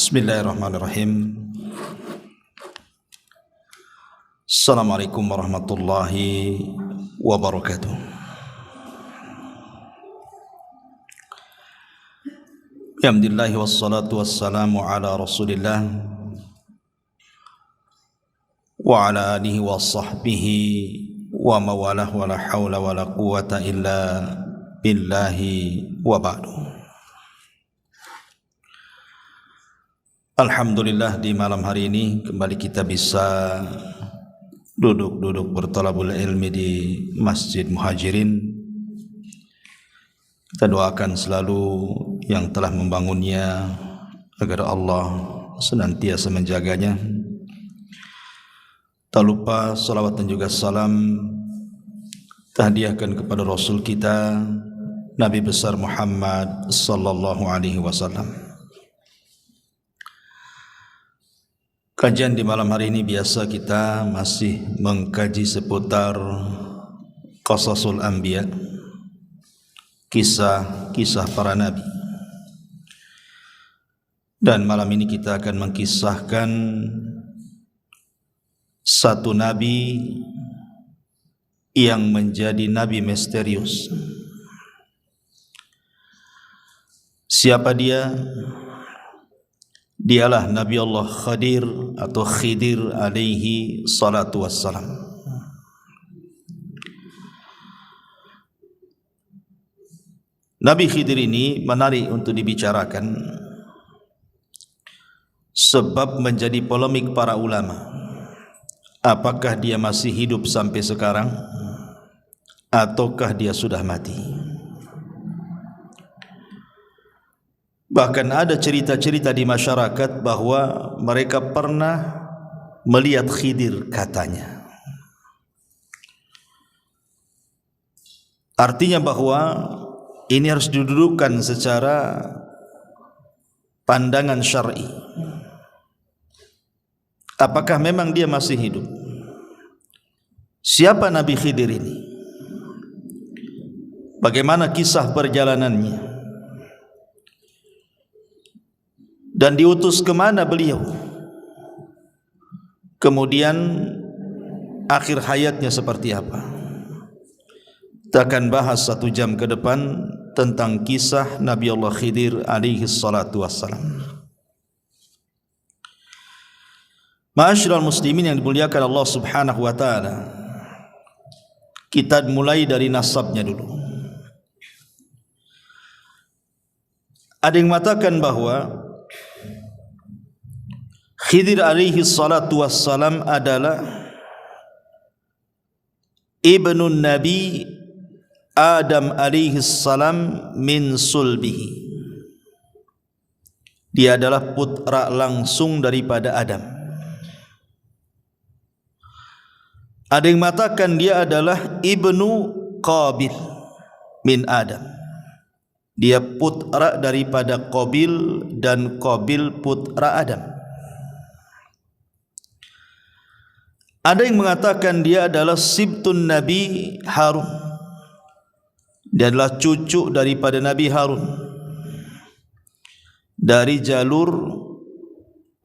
Bismillahirrahmanirrahim. Assalamualaikum warahmatullahi wabarakatuh. Alhamdulillah wassalatu wassalamu ala Rasulillah wa ala alihi wa sahbihi wa mawalah wa la hawla wa la quwata illa billahi wa ba'du. Alhamdulillah, di malam hari ini kembali kita bisa duduk bertalabul ilmi di Masjid Muhajirin. Kita doakan selalu yang telah membangunnya agar Allah senantiasa menjaganya. Tak lupa salawat dan juga salam tahdiahkan kepada Rasul kita Nabi besar Muhammad sallallahu alaihi wasallam. Kajian di malam hari ini biasa kita masih mengkaji seputar Qasasul Anbiya, kisah-kisah para nabi. Dan malam ini kita akan mengkisahkan satu nabi yang menjadi nabi misterius. Siapa dia? Dialah Nabi Allah Khadir atau Khidir alaihi salatu wassalam. Nabi Khidir ini menarik untuk dibicarakan sebab menjadi polemik para ulama. Apakah dia masih hidup sampai sekarang ataukah dia sudah mati? Bahkan ada cerita-cerita di masyarakat bahwa mereka pernah melihat Khidir katanya. Artinya bahwa ini harus didudukkan secara pandangan syar'i. Apakah memang dia masih hidup? Siapa Nabi Khidir ini? Bagaimana kisah perjalanannya? Dan diutus ke mana beliau? Kemudian akhir hayatnya seperti apa? Kita akan bahas 1 jam ke depan tentang kisah Nabi Allah Khidir alaihi salatu wassalam. Ma'asyiral muslimin yang dimuliakan Allah subhanahu wa ta'ala, kita mulai dari nasabnya dulu. Ada yang mengatakan bahwa Khidir alaihi salatu wassalam adalah ibnu Nabi Adam alaihi salam min sulbihi. Dia adalah putra langsung daripada Adam. Ada yang mengatakan dia adalah ibnu Qabil min Adam. Dia putra daripada Qabil dan Qabil putra Adam. Ada yang mengatakan dia adalah sibtun Nabi Harun. Dia adalah cucu daripada Nabi Harun dari jalur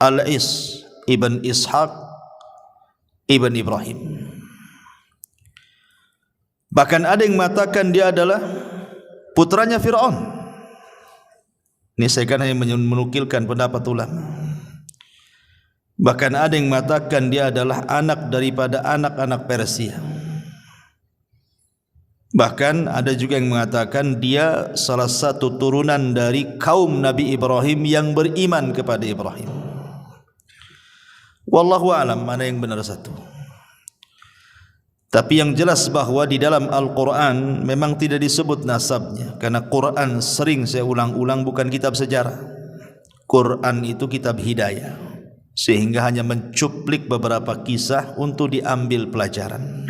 Al-Is ibn Ishaq ibn Ibrahim. Bahkan ada yang mengatakan dia adalah putranya Fir'aun. Ini saya kan hanya menukilkan pendapat ulama. Bahkan ada yang mengatakan dia adalah anak daripada anak-anak Persia. Bahkan ada juga yang mengatakan dia salah satu turunan dari kaum Nabi Ibrahim yang beriman kepada Ibrahim. Wallahu a'lam mana yang benar satu. Tapi yang jelas bahwa di dalam Al-Quran memang tidak disebut nasabnya, karena Quran sering saya ulang-ulang bukan kitab sejarah. Quran itu kitab hidayah, sehingga hanya mencuplik beberapa kisah untuk diambil pelajaran.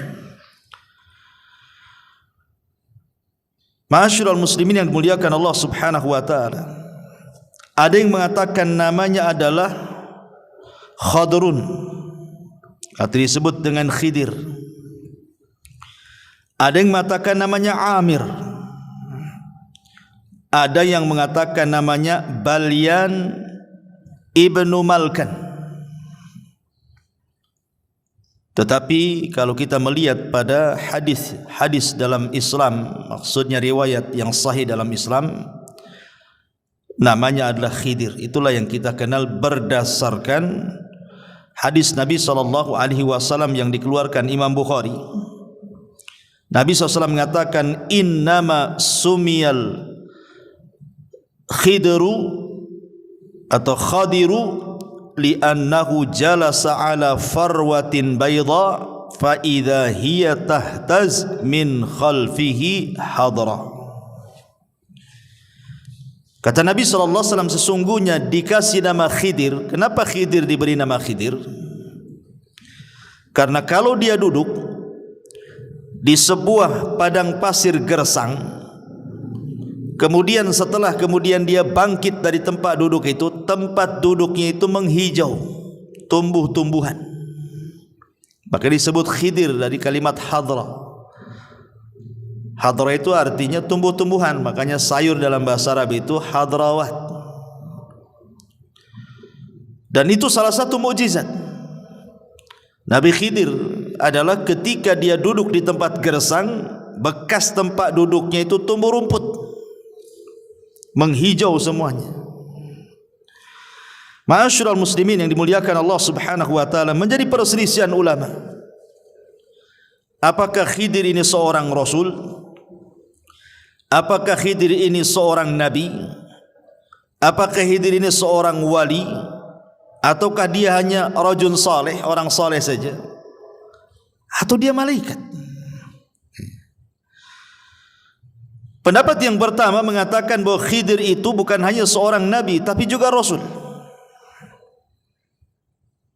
Ma'asyiral muslimin yang dimuliakan Allah subhanahu wa ta'ala, ada yang mengatakan namanya adalah Khadrun atau disebut dengan Khidir. Ada yang mengatakan namanya Amir. Ada yang mengatakan namanya Balyan Ibnu Malkan. Tetapi kalau kita melihat pada hadis dalam Islam, maksudnya riwayat yang sahih dalam Islam, namanya adalah Khidir. Itulah yang kita kenal berdasarkan hadis Nabi SAW yang dikeluarkan Imam Bukhari. Nabi SAW mengatakan, innama sumiyal khidru atau khadiru li'annahu jalasa ala farwatin bayda fa idza hiya tahtaz min khalfihi hadra. Kata Nabi SAW, sesungguhnya dikasih nama Khidir. Kenapa Khidir diberi nama Khidir? Karena kalau dia duduk di sebuah padang pasir gersang, kemudian kemudian dia bangkit dari tempat duduk itu, tempat duduknya itu menghijau, tumbuh-tumbuhan. Maka disebut Khidir dari kalimat hadra. Hadra itu artinya tumbuh-tumbuhan, makanya sayur dalam bahasa Arab itu hadrawat. Dan itu salah satu mukjizat Nabi Khidir adalah ketika dia duduk di tempat gersang, bekas tempat duduknya itu tumbuh rumput, menghijau semuanya. Ma'asyiral muslimin yang dimuliakan Allah Subhanahu wa taala, menjadi perselisihan ulama. Apakah Khidir ini seorang rasul? Apakah Khidir ini seorang nabi? Apakah Khidir ini seorang wali? Ataukah dia hanya rajul saleh, orang saleh saja? Atau dia malaikat? Pendapat yang pertama mengatakan bahwa Khidir itu bukan hanya seorang nabi, tapi juga rasul.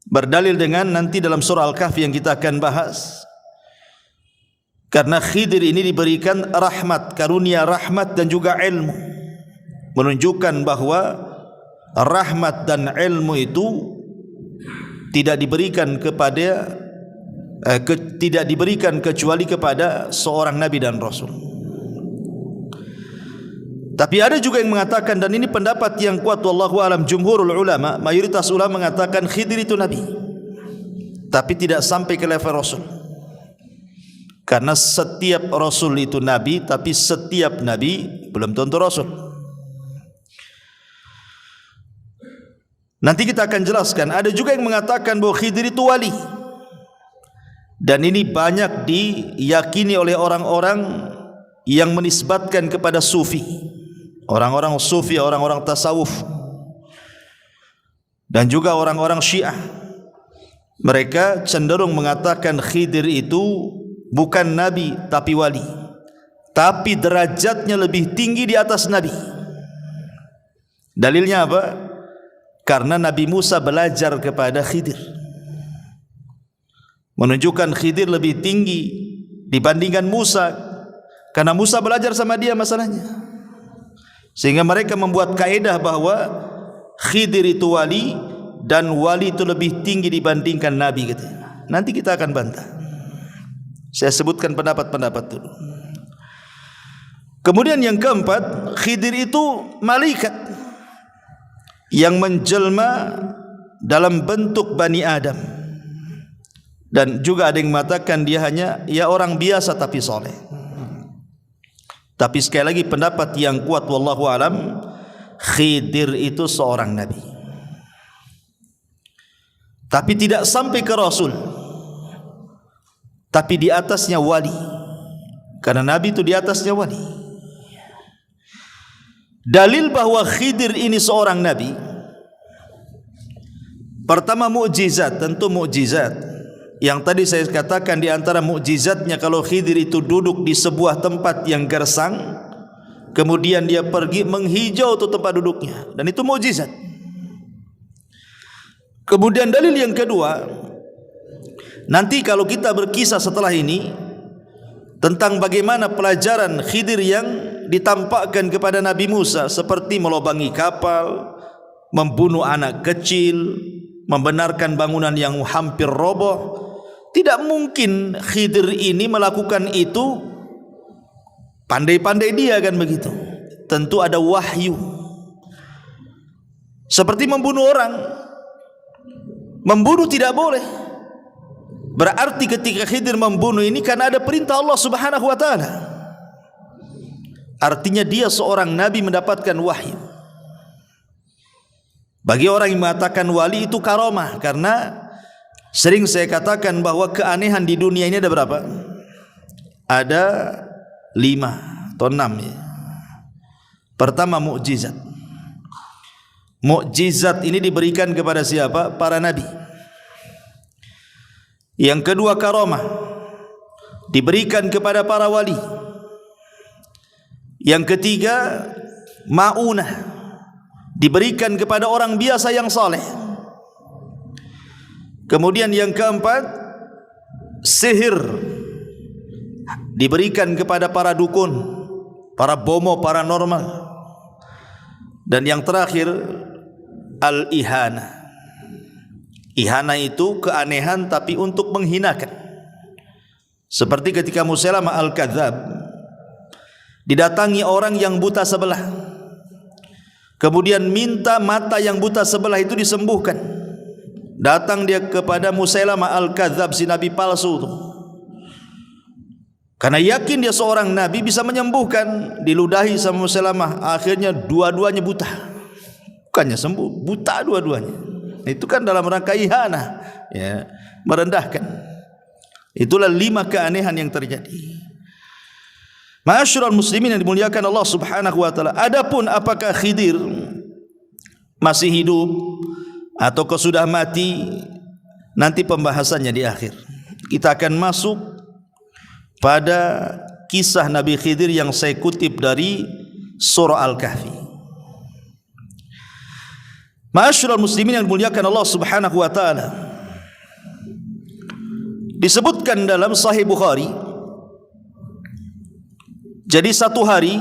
Berdalil dengan nanti dalam surah Al-Kahfi yang kita akan bahas. Karena Khidir ini diberikan rahmat, karunia rahmat dan juga ilmu, menunjukkan bahwa rahmat dan ilmu itu tidak diberikan kecuali kepada seorang nabi dan rasul. Tapi ada juga yang mengatakan, dan ini pendapat yang kuat wallahu alam, jumhurul ulama, mayoritas ulama mengatakan Khidir itu nabi, tapi tidak sampai ke level rasul. Karena setiap rasul itu nabi, tapi setiap nabi belum tentu rasul. Nanti kita akan jelaskan. Ada juga yang mengatakan bahwa Khidir itu wali, dan ini banyak diyakini oleh orang-orang yang menisbatkan kepada sufi, orang-orang sufi, orang-orang tasawuf, dan juga orang-orang Syiah. Mereka cenderung mengatakan Khidir itu bukan nabi tapi wali, tapi derajatnya lebih tinggi di atas nabi. Dalilnya apa? Karena Nabi Musa belajar kepada Khidir, menunjukkan Khidir lebih tinggi dibandingkan Musa, karena Musa belajar sama dia masalahnya. Sehingga mereka membuat kaedah bahwa Khidir itu wali, dan wali itu lebih tinggi dibandingkan nabi gitu. Nanti kita akan bantah. Saya sebutkan pendapat-pendapat dulu. Kemudian yang keempat, Khidir itu malaikat yang menjelma dalam bentuk Bani Adam. Dan juga ada yang mengatakan dia hanya orang biasa tapi soleh. Tapi sekali lagi pendapat yang kuat wallahu alam, Khidir itu seorang nabi, tapi tidak sampai ke rasul, tapi di atasnya wali. Karena nabi itu di atasnya wali. Dalil bahwa Khidir ini seorang nabi, pertama mukjizat, tentu mukjizat. Yang tadi saya katakan di antara mukjizatnya, kalau Khidir itu duduk di sebuah tempat yang gersang, kemudian dia pergi menghijau tuh tempat duduknya, dan itu mukjizat. Kemudian dalil yang kedua, nanti kalau kita berkisah setelah ini tentang bagaimana pelajaran Khidir yang ditampakkan kepada Nabi Musa, seperti melobangi kapal, membunuh anak kecil, membenarkan bangunan yang hampir roboh. Tidak mungkin Khidir ini melakukan itu pandai-pandai dia kan begitu. Tentu ada wahyu. Seperti membunuh orang. Membunuh tidak boleh. Berarti ketika Khidir membunuh ini karena ada perintah Allah Subhanahu wa taala. Artinya dia seorang nabi mendapatkan wahyu. Bagi orang yang mengatakan wali itu karamah, karena sering saya katakan bahwa keanehan di dunia ini ada berapa? Ada 5 atau 6 ya. Pertama, mukjizat. Mukjizat ini diberikan kepada siapa? Para nabi. Yang kedua, karamah, diberikan kepada para wali. Yang ketiga, ma'unah, diberikan kepada orang biasa yang saleh. Kemudian yang keempat, sihir, diberikan kepada para dukun, para bomo, paranormal. Dan yang terakhir, al-ihana. Ihana itu keanehan tapi untuk menghinakan. Seperti ketika Musailamah al-Kadzab didatangi orang yang buta sebelah, kemudian minta mata yang buta sebelah itu disembuhkan. Datang dia kepada Musailamah al-Kadzab, si nabi palsu itu, karena yakin dia seorang nabi bisa menyembuhkan. Diludahi sama Musailamah, akhirnya dua-duanya buta. Bukannya sembuh, buta dua-duanya. Itu kan dalam rangka ihana, ya, merendahkan. Itulah 5 keanehan yang terjadi. Ma'asyiral muslimin yang dimuliakan Allah Subhanahu wa taala. Adapun apakah Khidir masih hidup atau sudah mati, nanti pembahasannya di akhir. Kita akan masuk pada kisah Nabi Khidir yang saya kutip dari surah Al-Kahfi. Ma'asyiral muslimin yang dimuliakan Allah Subhanahu wa taala, disebutkan dalam Sahih Bukhari. Jadi satu hari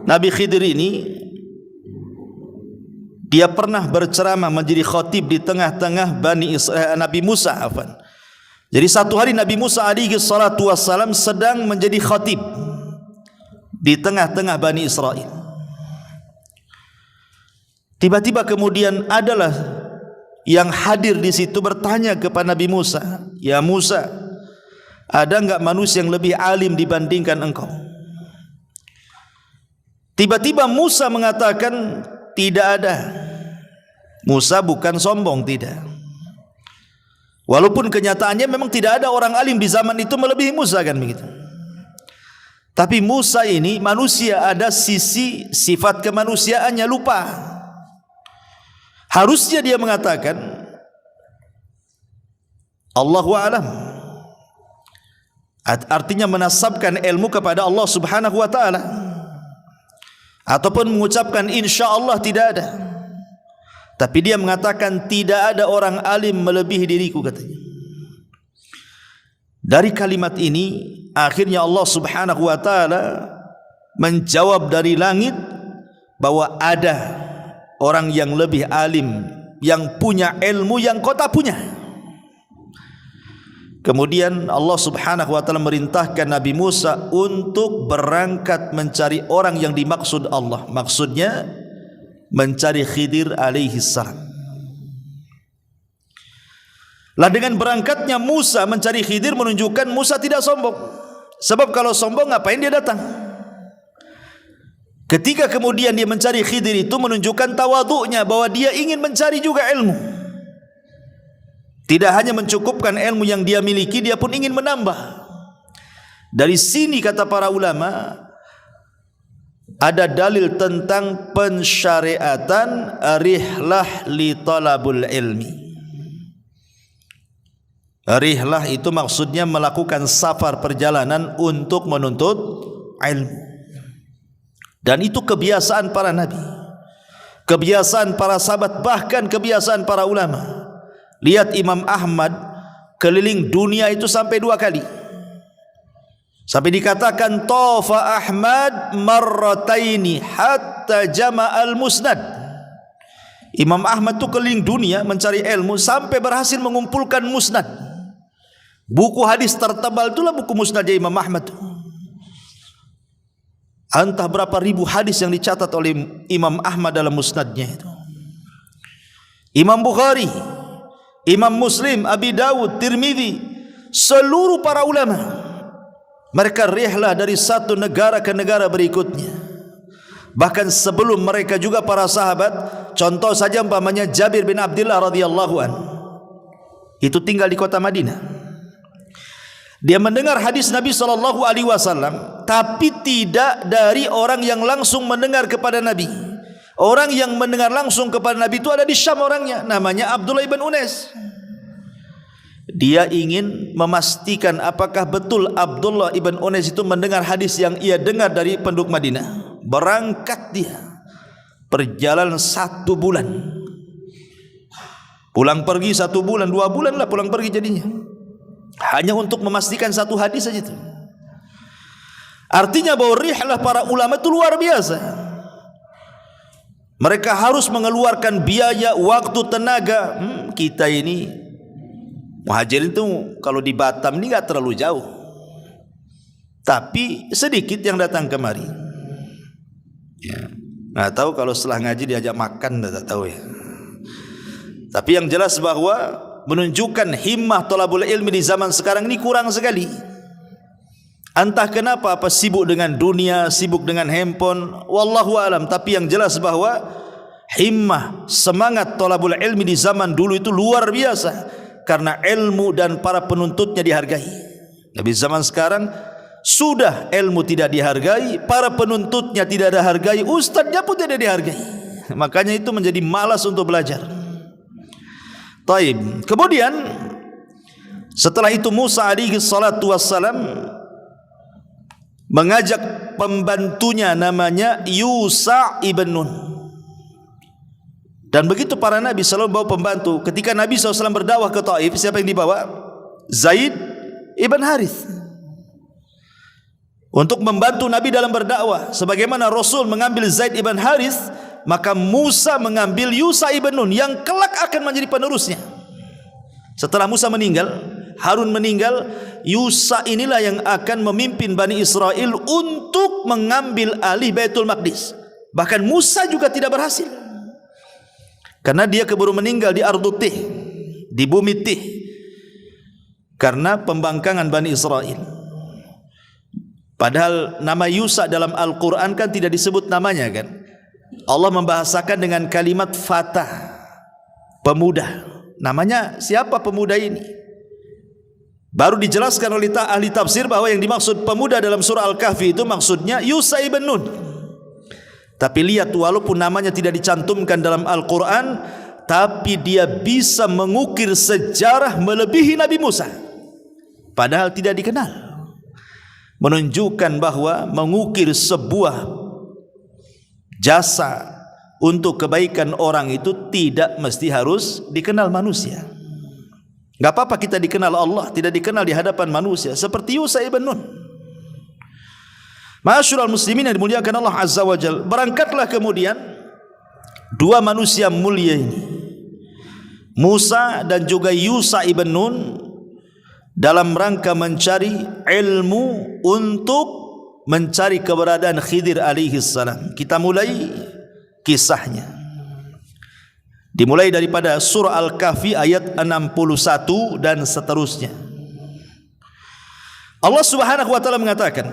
Nabi Khidir ini dia pernah berceramah menjadi khatib di tengah-tengah Nabi Musa. Jadi satu hari Nabi Musa alaihi salatu wassalam sedang menjadi khatib di tengah-tengah Bani Israel. Tiba-tiba kemudian adalah yang hadir di situ bertanya kepada Nabi Musa, "Ya Musa, ada enggak manusia yang lebih alim dibandingkan engkau?" Tiba-tiba Musa mengatakan, "Tidak ada." Musa bukan sombong, tidak. Walaupun kenyataannya memang tidak ada orang alim di zaman itu melebihi Musa, kan begitu. Tapi Musa ini manusia, ada sisi sifat kemanusiaannya lupa. Harusnya dia mengatakan, Allahu a'lam. Artinya menasabkan ilmu kepada Allah Subhanahu wa taala, ataupun mengucapkan insyaallah tidak ada. Tapi dia mengatakan tidak ada orang alim melebihi diriku, katanya. Dari kalimat ini akhirnya Allah Subhanahu wa taala menjawab dari langit bahwa ada orang yang lebih alim, yang punya ilmu yang kau tak punya. Kemudian Allah Subhanahu wa taala merintahkan Nabi Musa untuk berangkat mencari orang yang dimaksud Allah. Maksudnya mencari Khidir alaihi salam. Lah dengan berangkatnya Musa mencari Khidir menunjukkan Musa tidak sombong. Sebab kalau sombong ngapain dia datang? Ketika kemudian dia mencari Khidir itu menunjukkan tawadhu'nya, bahwa dia ingin mencari juga ilmu. Tidak hanya mencukupkan ilmu yang dia miliki, dia pun ingin menambah. Dari sini kata para ulama, ada dalil tentang pensyariatan rihlah li talabul ilmi. Rihlah itu maksudnya melakukan safar, perjalanan untuk menuntut ilmu. Dan itu kebiasaan para nabi, kebiasaan para sahabat, bahkan kebiasaan para ulama. Lihat Imam Ahmad keliling dunia itu sampai 2 kali. Sampai dikatakan Tafa Ahmad marrataini hatta jama'al musnad. Imam Ahmad itu keliling dunia mencari ilmu sampai berhasil mengumpulkan musnad. Buku hadis tertebal itulah buku musnadnya Imam Ahmad. Entah berapa ribu hadis yang dicatat oleh Imam Ahmad dalam musnadnya itu. Imam Bukhari, Imam Muslim, Abi Dawud, Tirmidzi, seluruh para ulama mereka rihlah dari satu negara ke negara berikutnya. Bahkan sebelum mereka juga para sahabat, contoh saja umpamanya Jabir bin Abdullah radhiyallahu anhu. Itu tinggal di kota Madinah. Dia mendengar hadis Nabi SAW, tapi tidak dari orang yang langsung mendengar kepada Nabi. Orang yang mendengar langsung kepada Nabi itu ada di Syam orangnya, namanya Abdullah ibn Unais. Dia ingin memastikan apakah betul Abdullah ibn Unais itu mendengar hadis yang ia dengar dari penduduk Madinah. Berangkat dia, perjalanan 1 bulan, pulang pergi 1 bulan, 2 bulan lah pulang pergi jadinya, hanya untuk memastikan satu hadis saja itu. Artinya bahwa rihlah para ulama itu luar biasa. Mereka harus mengeluarkan biaya, waktu, tenaga. Kita ini muhajirin itu kalau di Batam ini enggak terlalu jauh, tapi sedikit yang datang kemari. Ya, nggak tahu kalau setelah ngaji diajak makan, tak tahu ya. Tapi yang jelas bahwa menunjukkan himmah thalabul ilmi di zaman sekarang ini kurang sekali. Entah kenapa, apa sibuk dengan dunia, sibuk dengan handphone, wallahu alam. Tapi yang jelas bahwa himmah, semangat thalabul ilmi di zaman dulu itu luar biasa, karena ilmu dan para penuntutnya dihargai. Tapi zaman sekarang sudah ilmu tidak dihargai, para penuntutnya tidak dihargai, ustadznya pun tidak dihargai. Makanya itu menjadi malas untuk belajar. Taib. Kemudian setelah itu Musa alaihi salatu wassalam mengajak pembantunya namanya Yusha ibn Nun. Dan begitu para nabi selalu bawa pembantu. Ketika Nabi SAW berdakwah ke Taif, siapa yang dibawa? Zaid ibn Harith. Untuk membantu Nabi dalam berdakwah, sebagaimana Rasul mengambil Zaid ibn Harith, maka Musa mengambil Yusha ibn Nun yang kelak akan menjadi penerusnya. Setelah Musa meninggal, Harun meninggal, Yusha inilah yang akan memimpin Bani Israel untuk mengambil alih Baitul Maqdis. Bahkan Musa juga tidak berhasil, karena dia keburu meninggal di Ardut Tih, di bumi Tih, karena pembangkangan Bani Israel. Padahal nama Yusha dalam Al-Quran kan tidak disebut namanya kan. Allah membahasakan dengan kalimat fatah, pemuda. Namanya siapa pemuda ini? Baru dijelaskan oleh ahli tafsir bahwa yang dimaksud pemuda dalam surah Al-Kahfi itu maksudnya Yusha ibn Nun. Tapi lihat, walaupun namanya tidak dicantumkan dalam Al-Quran, tapi dia bisa mengukir sejarah melebihi Nabi Musa, padahal tidak dikenal. Menunjukkan bahwa mengukir sebuah jasa untuk kebaikan orang itu tidak mesti harus dikenal manusia. Gak apa-apa kita dikenal Allah, tidak dikenal di hadapan manusia, seperti Yusha ibn Nun. Ma'asyiral muslimin yang dimuliakan Allah Azza wa Jalla, berangkatlah kemudian 2 manusia mulia ini, Musa dan juga Yusha ibn Nun, dalam rangka mencari ilmu untuk mencari keberadaan Khidir alaihi salam. Kita mulai kisahnya. Dimulai daripada surah Al-Kahfi ayat 61 dan seterusnya. Allah Subhanahu wa taala mengatakan,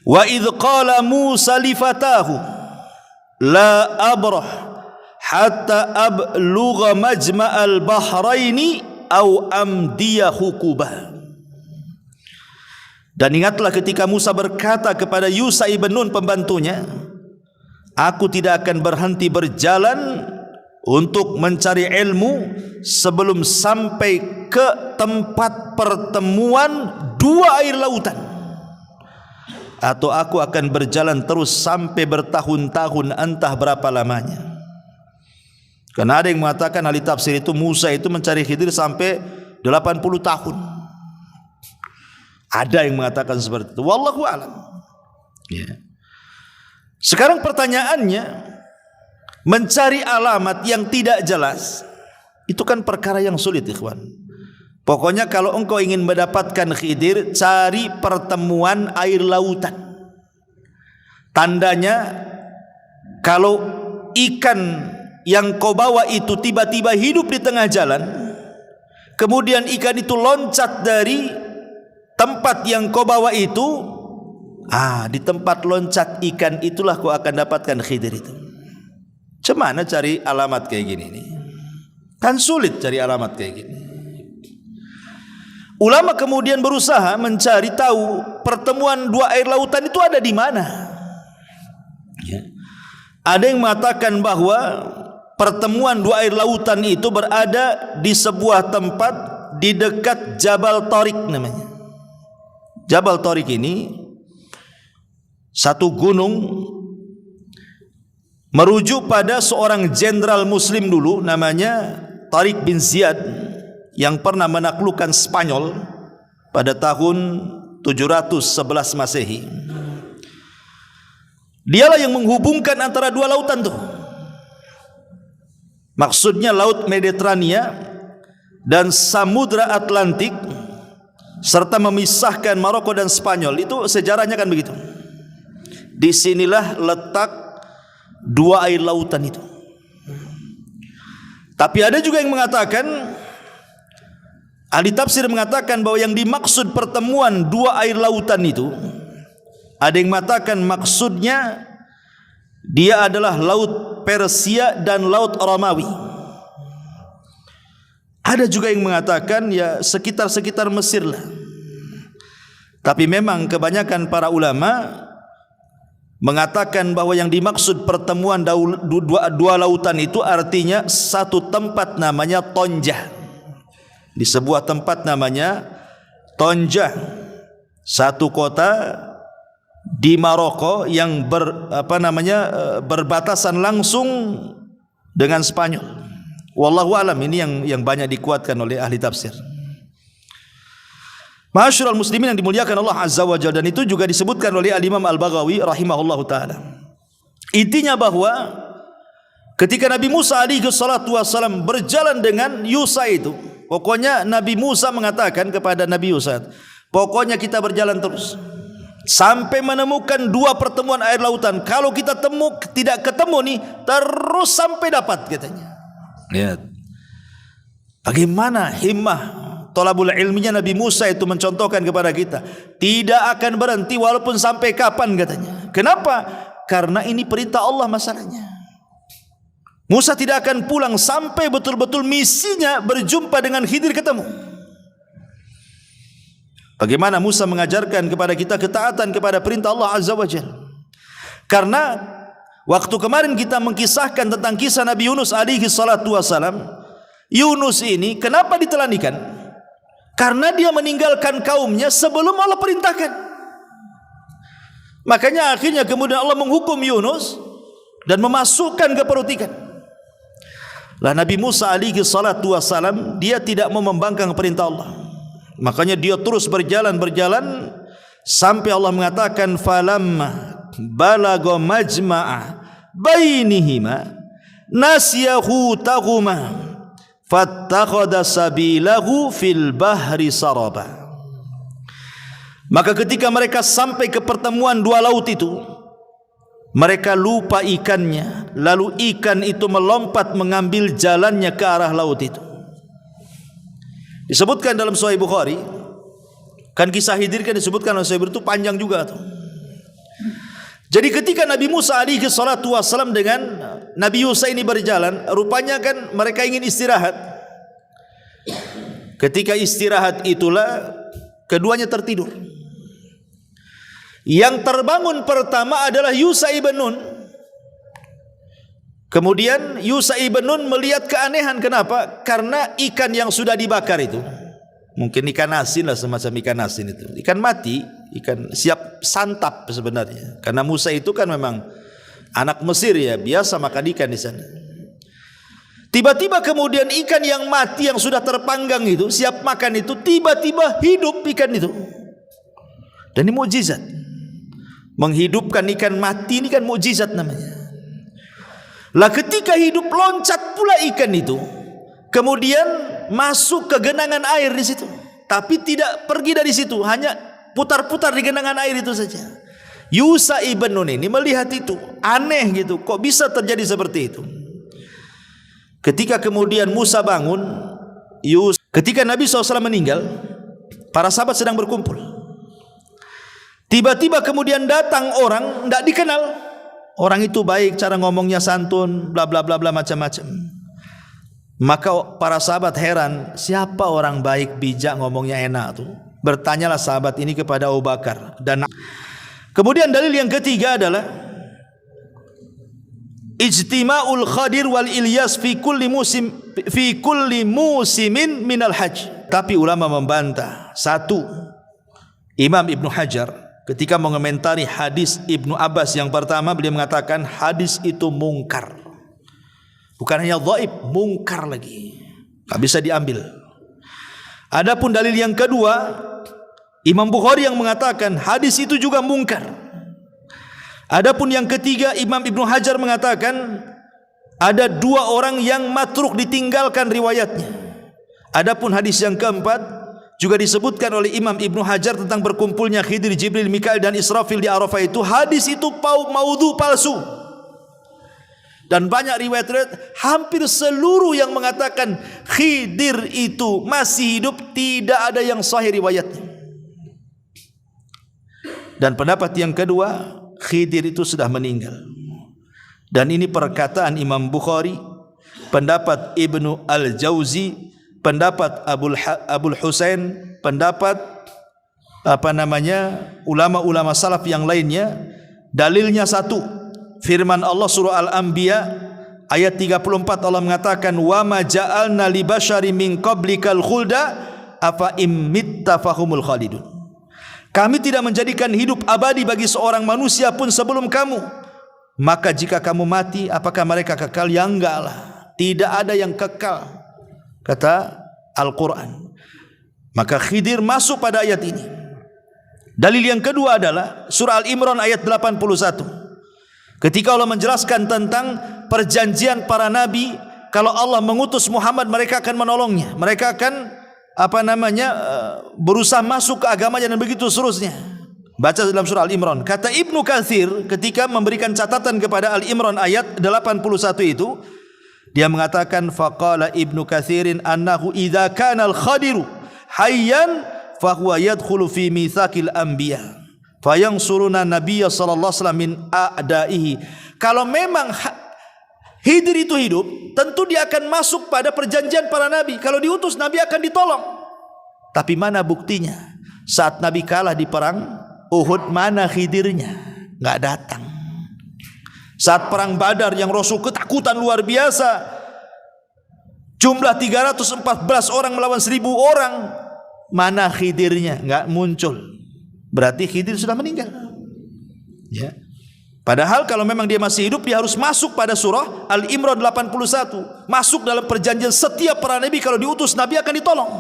"Wa idz qala Musa li fatahu la abrah hatta ablugha majma'al bahraini au amdiya hukubah." Dan ingatlah ketika Musa berkata kepada Yusha ibn Nun pembantunya, "Aku tidak akan berhenti berjalan untuk mencari ilmu sebelum sampai ke tempat pertemuan 2 air lautan, atau aku akan berjalan terus sampai bertahun-tahun, entah berapa lamanya." Karena ada yang mengatakan, ahli tafsir itu, Musa itu mencari Khidir sampai 80 tahun. Ada yang mengatakan seperti itu, wallahu a'lam. Ya. Sekarang pertanyaannya, mencari alamat yang tidak jelas itu kan perkara yang sulit, ikhwan. Pokoknya kalau engkau ingin mendapatkan Khidir, cari pertemuan air lautan. tandanya kalau ikan yang kau bawa itu tiba-tiba hidup di tengah jalan, kemudian ikan itu loncat dari tempat yang kau bawa itu, di tempat loncat ikan itulah kau akan dapatkan Khidir itu. Cemana cari alamat kayak gini nih? Kan sulit cari alamat kayak gini. Ulama kemudian berusaha mencari tahu pertemuan dua air lautan itu ada di mana. Ya. Ada yang mengatakan bahwa pertemuan dua air lautan itu berada di sebuah tempat di dekat Jabal Tariq namanya. Jabal Tariq ini satu gunung merujuk pada seorang jenderal muslim dulu namanya Tariq bin Ziyad yang pernah menaklukkan Spanyol pada tahun 711 Masehi. Dialah yang menghubungkan antara dua lautan tuh. Maksudnya Laut Mediterania dan Samudra Atlantik, serta memisahkan Maroko dan Spanyol. Itu sejarahnya kan begitu. Disinilah letak dua air lautan itu. Tapi ada juga yang mengatakan, ahli tafsir mengatakan bahwa yang dimaksud pertemuan dua air lautan itu, ada yang mengatakan maksudnya dia adalah Laut Persia dan Laut Romawi. Ada juga yang mengatakan ya sekitar-sekitar Mesir lah. Tapi memang kebanyakan para ulama mengatakan bahwa yang dimaksud pertemuan dua lautan itu artinya satu tempat namanya Tonjah. Di sebuah tempat namanya Tonjah, satu kota di Maroko yang berbatasan langsung dengan Spanyol. Wallahu alam, ini yang banyak dikuatkan oleh ahli tafsir. Ma'asyiral muslimin yang dimuliakan Allah Azza wa Jalla, dan itu juga disebutkan oleh Al-Imam Al-Baghawi rahimahullahu taala. Intinya bahwa ketika Nabi Musa alaihi salatu wasallam berjalan dengan Yusa itu, pokoknya Nabi Musa mengatakan kepada Nabi Yusa, pokoknya kita berjalan terus sampai menemukan dua pertemuan air lautan. Kalau kita tidak ketemu nih, terus sampai dapat katanya. Lihat bagaimana himmah thalabul ilminya Nabi Musa itu mencontohkan kepada kita, tidak akan berhenti walaupun sampai kapan katanya. Kenapa? Karena ini perintah Allah masalahnya. Musa tidak akan pulang sampai betul-betul misinya berjumpa dengan Khidir ketemu. Bagaimana Musa mengajarkan kepada kita ketaatan kepada perintah Allah Azza wa Jalla. Karena waktu kemarin kita mengkisahkan tentang kisah Nabi Yunus alaihi salatu wasalam. Yunus ini kenapa ditelan ikan? Karena dia meninggalkan kaumnya sebelum Allah perintahkan. Makanya akhirnya kemudian Allah menghukum Yunus dan memasukkan ke perut ikan. Lah Nabi Musa alaihi salatu wasalam, dia tidak mau membangkang perintah Allah. Makanya dia terus berjalan sampai Allah mengatakan falamma balagha majma'a bainihima nasiyahu tahuma fattakhadha sabilahu fil bahri saraba. Maka ketika mereka sampai ke pertemuan dua laut itu, mereka lupa ikannya, lalu ikan itu melompat mengambil jalannya ke arah laut itu. Disebutkan dalam Sahih Bukhari, kan kisah Khidir kan disebutkan oleh Sahih Bukhari itu panjang juga tuh. Jadi ketika Nabi Musa alaihi salatu wasallam dengan Nabi Yusa ini berjalan, rupanya kan mereka ingin istirahat. Ketika istirahat itulah keduanya tertidur. Yang terbangun pertama adalah Yusa ibn Nun. Kemudian Yusa ibn Nun melihat keanehan. Kenapa? Karena ikan yang sudah dibakar itu, mungkin ikan asin lah, semacam ikan asin itu, ikan mati, ikan siap santap sebenarnya. Karena Musa itu kan memang anak Mesir ya, biasa makan ikan di sana. Tiba-tiba kemudian ikan yang mati yang sudah terpanggang itu, siap makan itu, tiba-tiba hidup ikan itu. Dan ini mukjizat. Menghidupkan ikan mati ini kan mukjizat namanya. Lah ketika hidup loncat pula ikan itu, kemudian masuk ke genangan air di situ. Tapi tidak pergi dari situ, hanya putar-putar di genangan air itu saja. Yusa ibn Nun ini melihat itu aneh gitu, kok bisa terjadi seperti itu. Ketika kemudian Musa bangun, ketika Nabi SAW meninggal, para sahabat sedang berkumpul. Tiba-tiba kemudian datang orang tidak dikenal. Orang itu baik, cara ngomongnya santun, bla bla bla bla macam-macam. Maka para sahabat heran, siapa orang baik, bijak, ngomongnya enak tuh? Bertanyalah sahabat ini kepada Abu Bakar. Dan kemudian dalil yang ketiga adalah ijtima'ul Khadir wal Ilyas fi kulli musimin minal hajj. Tapi ulama membantah. Satu, Imam Ibnu Hajar ketika mengomentari hadis Ibnu Abbas yang pertama, beliau mengatakan hadis itu mungkar. Bukan hanya dhaif, mungkar lagi, tak bisa diambil. Adapun dalil yang kedua, Imam Bukhari yang mengatakan hadis itu juga mungkar. Adapun yang ketiga, Imam Ibnu Hajar mengatakan ada dua orang yang matruk, ditinggalkan riwayatnya. Adapun hadis yang keempat juga disebutkan oleh Imam Ibnu Hajar tentang berkumpulnya Khidir, Jibril, Mikail dan Israfil di Arafah itu. Hadis itu maudhu, palsu. Dan banyak riwayat-riwayat, hampir seluruh yang mengatakan Khidir itu masih hidup, tidak ada yang sahih riwayatnya. Dan pendapat yang kedua, Khidir itu sudah meninggal. Dan ini perkataan Imam Bukhari, pendapat Ibnu Al-Jauzi, pendapat Abul Husain, pendapat ulama-ulama salaf yang lainnya. Dalilnya satu, firman Allah surah Al-Anbiya ayat 34, Allah mengatakan wa ma ja'alna li basyari min qablikal khulda afa immitta fahumul khalidun. Kami tidak menjadikan hidup abadi bagi seorang manusia pun sebelum kamu, maka jika kamu mati apakah mereka kekal? Ya enggak lah, tidak ada yang kekal, kata Al-Quran. Maka Khidir masuk pada ayat ini. Dalil yang kedua adalah surah Al-Imran ayat 81. Ketika Allah menjelaskan tentang perjanjian para nabi, kalau Allah mengutus Muhammad, mereka akan menolongnya, mereka akan berusaha masuk ke agamanya dan begitu seterusnya. Baca dalam surah Al-Imran. Kata Ibnu Katsir ketika memberikan catatan kepada Al-Imran ayat 81 itu, dia mengatakan faqala Ibnu Katsirin annahu idza kana al-Khadiru hayyan fa huwa yadkhulu fi mitsaqil anbiya fayansuruna nabiyya sallallahu alaihi wasallam min a'daihi. Kalau memang Khidir itu hidup, tentu dia akan masuk pada perjanjian para nabi. Kalau diutus nabi akan ditolong. Tapi mana buktinya? Saat Nabi kalah di perang Uhud, mana Khidirnya? Enggak datang. Saat perang Badar yang Rasul ketakutan luar biasa, jumlah 314 orang melawan 1000 orang, mana Khidirnya? Enggak muncul. Berarti Khidir sudah meninggal. Ya. Padahal kalau memang dia masih hidup, dia harus masuk pada surah Al-Imran 81. Masuk dalam perjanjian setiap para nabi, kalau diutus nabi akan ditolong.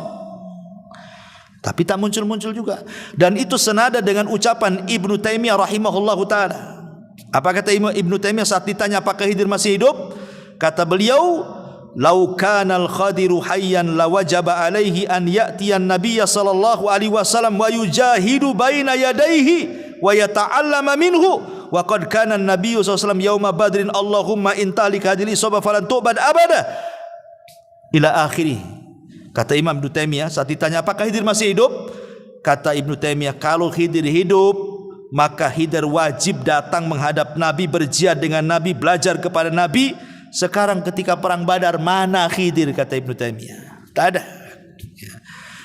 Tapi tak muncul-muncul juga. Dan itu senada dengan ucapan Ibnu Taimiyah rahimahullahu ta'ala. Apa kata Ibnu Taimiyah saat ditanya apakah Khidir masih hidup? Kata beliau, "Lau kanal Khadiru hayyan lawajaba alaihi an ya'tiyan nabiyya sallallahu alaihi wasallam wa yujahidu baina yadayhi wa yata'allama minhu. Wa qad kana an-nabiy sallallahu alaihi wasallam yauma badrin Allahumma intalik hadhihi sabah falan tu'bad abada." Ila akhirih. Kata Imam Ibnu Taimiyah saat ditanya apakah Khidir masih hidup, kata Ibnu Taimiyah, kalau Khidir hidup, maka Khidir wajib datang menghadap Nabi, berjihad dengan Nabi, belajar kepada Nabi. Sekarang ketika perang Badar, mana Khidir? Kata Ibnu Taimiyah, tak ada.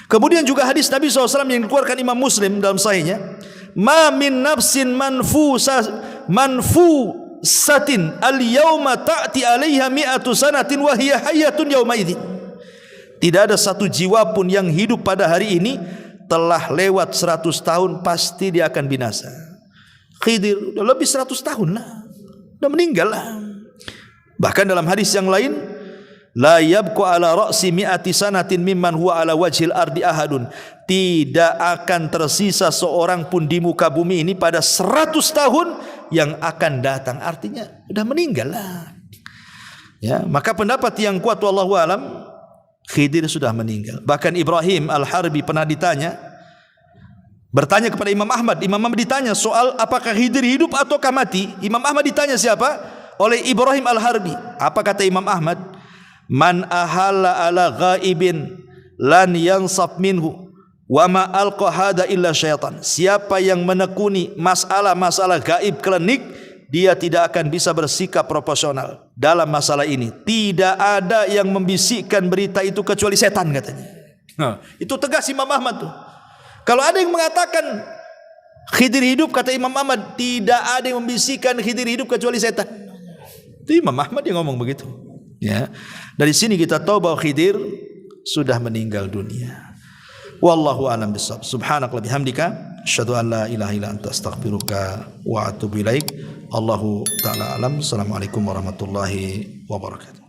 Kemudian juga hadis Nabi SAW yang dikeluarkan Imam Muslim dalam sahihnya, ma min nafsin manfusatin al-yawma ta'ti 'alaiha mi'atu sanatin wa hiya hayyatun yawma idzin. Tidak ada satu jiwa pun yang hidup pada hari ini telah lewat 100 tahun pasti dia akan binasa. Khidir udah lebih 100 tahun lah, udah meninggal lah. Bahkan dalam hadis yang lain, la yabqa ala ra'si mi'ati sanatin mimman huwa ala wajhil ardi ahadun. Tidak akan tersisa seorang pun di muka bumi ini pada 100 tahun yang akan datang. Artinya sudah meninggal lah. Ya, maka pendapat yang kuat wallahu alam, Khidir sudah meninggal. Bahkan Ibrahim Al-Harbi pernah ditanya, bertanya kepada Imam Ahmad. Imam Ahmad ditanya soal apakah Khidir hidup ataukah mati. Imam Ahmad ditanya siapa? Oleh Ibrahim Al-Harbi. Apa kata Imam Ahmad? Man ahalla ala ghaibin lan yansab minhu wa ma alqa hada illa syaitan. Siapa yang menekuni masalah-masalah gaib klinik, dia tidak akan bisa bersikap proporsional dalam masalah ini. Tidak ada yang membisikkan berita itu kecuali setan, katanya. Nah, itu tegas Imam Ahmad tuh. Kalau ada yang mengatakan Khidir hidup, kata Imam Ahmad, tidak ada yang membisikkan Khidir hidup kecuali setan. Itu Imam Ahmad yang ngomong begitu. Ya. Dari sini kita tahu bahwa Khidir sudah meninggal dunia. Wallahu a'lam bishawab. Subhanaka wa bihamdika asyhadu an la ilaha illa anta astaghfiruka wa atubu ilaik. Allahu ta'ala alam. Assalamualaikum warahmatullahi wabarakatuh.